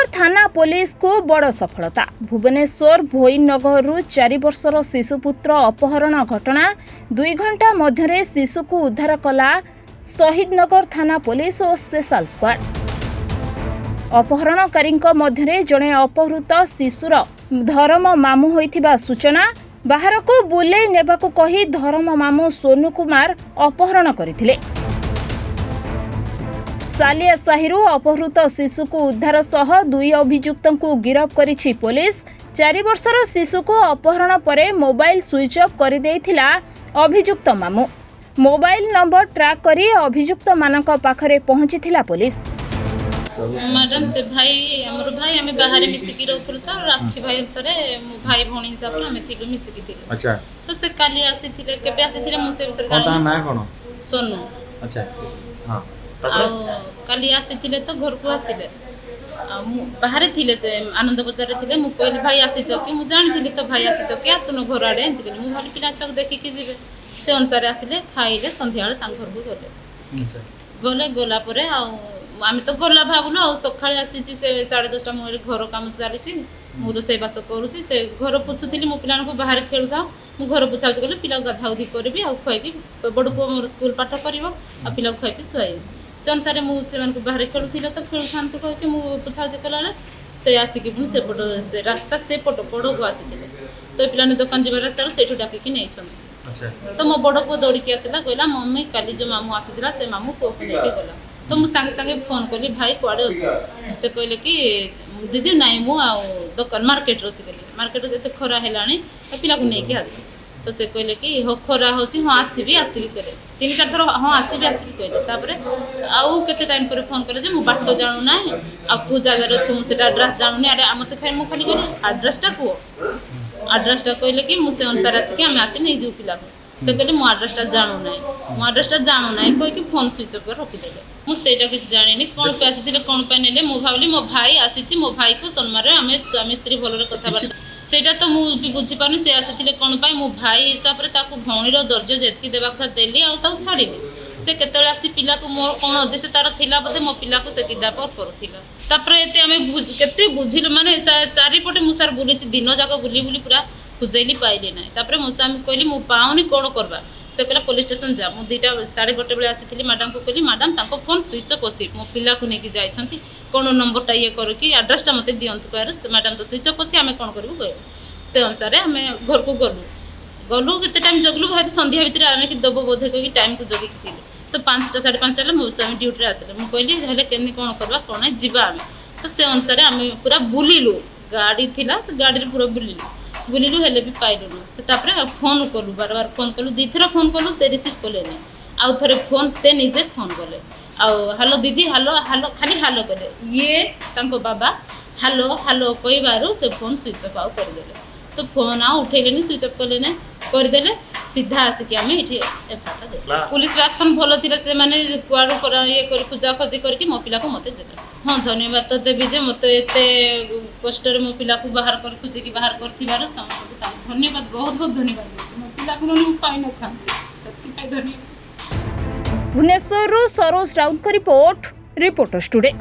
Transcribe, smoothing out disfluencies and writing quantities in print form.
भुवनेश्वर थाना पुलिस को बड़ सफलता। भुवनेश्वर भोईनगर 4 वर्षर शिशुपुत्र अपहरण घटना 2 घंटा मध्य शिशु को उद्धार कला शहीदनगर थाना पुलिस और स्पेशल स्क्वाड। अपहरणकारी मध्य जड़े अपहृत शिशुर धर्म मामू होइथिबा सूचना। बाहर को बुले नेबाकू कही धर्म मामू सोनू कुमार अपहरण करथिले। सालिया साहिरु अपहृत शिशु को उद्धार सह 2 अभियुक्तों को गिरफ्त करिछि पुलिस। 4 वर्षर शिशु को अपहरण परे मोबाइल स्विच ऑफ कर देथिला अभियुक्त मामू। मोबाइल नंबर ट्रैक करी अभियुक्त मानक पाखरे पहुंचीथिला पुलिस। मैडम से भाई हमर भाई हमें बाहर मिसिकी रहथुल तो राखी भाई अनुसार मो भाई भौणी हिसाब रे हमें थिलु मिसिकी थिलु। अच्छा तो से काली आसीथिले केबे आसीथिले मु से विषय कोनटा ना कोन सोनू। अच्छा हां काली आसीथिले तो घर को आसीले बाहर थिले से आनंद बाजार रे थिले मु कहली भाई आसी चकी मु जानिथिली तो भाई आसी चकी आसुनो घर आडे एंत कहली मु भाली पिला छक देखि कि जिवे से अनुसार आसीले खाइले संध्या रे तांग घर को गले। अच्छा गले गला परे आम तो गला भावलु आ सका आसी से 10:30 मोर घर कम चली मु रोसे बास करुँची से घर पोछुली मो पिला बाहर खेलु था मु घर पोछा गले पिला गाधाउधी करी आ खुआई बड़ पुओ मोर स्कूल पाठ कर पिला खुआई शुआई से अनुसार मुझे बाहर खेलुले तो खेलु था कहीकि मुझे पोछाछी कला से आसिक पुणी सेपट से रास्ता सेपट बड़ को आसी तो पिला दुकान जा रास्तार से डाकिकी नहीं। तो मो बड़ पुओ दौड़िकी आसला कहला मम्मी काली जो मामू आसीला से मामू पुओ को लेके गला। तो मुझे सांगे सांगे फोन कली भाई कुआड़े अच्छे से कहले कि दीदी नाई मु दुकान मार्केट अच्छी कहली मार्केट जिते खरा है पिला को लेकिन आस तो से कहले कि हो खरा हो हाँ आसबि कहले 3-4 थर हाँ आसबि कहले आउ केते टाइम पर फोन कले मु बाट जानू ना आ को जगार अच्छे मुझे एड्रेस जानू ना अरे मत खाई मुझे खाली कहली एड्रेसटा कह एड्रेसटा कहले कि मुझे अनुसार आसिक आम आसी नहीं जाऊ पिला से कहले मो एड्रेसटा जानू ना कहीकि फोन स्विच ऑफ कर रखिदेले मुझे किसी जानी कौन पे आसी कौन पे नेले मु भावली मो भाई आसी मो भाई को सम्मान आम स्वामी स्त्री भल कथबार्ता सेटा तो मुझे बुझी पानी से आसी कौन पाई मो भाई हिसाब से भौणीर दर्ज जेतकी देवा कथा देली आ छाड़ी से केत आसी पिला को मोर कौन उद्देश्य तार थिला बोधे मो पिला को से किडनैप करुला तापर एते आम केते बुझिलु माने चारिपटे मु सार बुली दिन जाक बुली बुली पूरा खुजैली पाइली ना तापर मो स्वामी कहली मु पाऊनी कौन करवा से कहला पुलिस स्टेशन जा मु 2:30 बेले आसी मैडम को कहली मैडम ताको फोन स्विच ऑफ अच्छी मो पिला को लेकिन जाइछंती कौन नंबरटा ये करके एड्रेसटा मत दिंतु कह मैडम तो स्विच ऑफ अच्छी आम कौन करूँ कह से अनुसार आम घर को गलु केते टाइम जगलु भाई संध्या भितर आने कि दब बोधे कह टाइम को जगिक तो 5टा 5:30 मो स्वामी ड्यूटी आसले मुझे कहली हेल्ले केमनी कौन करवा कौन जीवा आम तो से अनुसार आम पूरा बुलिलु गाड़ी थिला से गाड़ी पूरा बुलिलु हेल्ले भी पाइलुनु तो फोन कलु बार बार फोन कलु 2 थर फोन कलु से रिसीव कले आउ थे फोन से निजे फोन कले हालो दीदी हालो हालो खाली हालो कले ये तांको बाबा हालो हालो कहबारू से फोन स्विच ऑफ आउ करदेले तो फोन आ उठेले स्विच ऑफ कले करदेले सीधा आसिक आम ये एफआईआर दे पुलिस एक्शन भल थी से मैंने कुआड़ ये कर खोजा खोजी करके मो पिला को मत देले। हाँ धन्यवाद तो देवी जे मत एत कष्ट मो पिला को बाहर कर खोजिकी बाहर कर समस्त धन्यवाद बहुत बहुत धन्यवाद मो पिला को पाई न था धन्यवाद। भुवनेश्वर सरोज राउत का रिपोर्टर्स टुडे।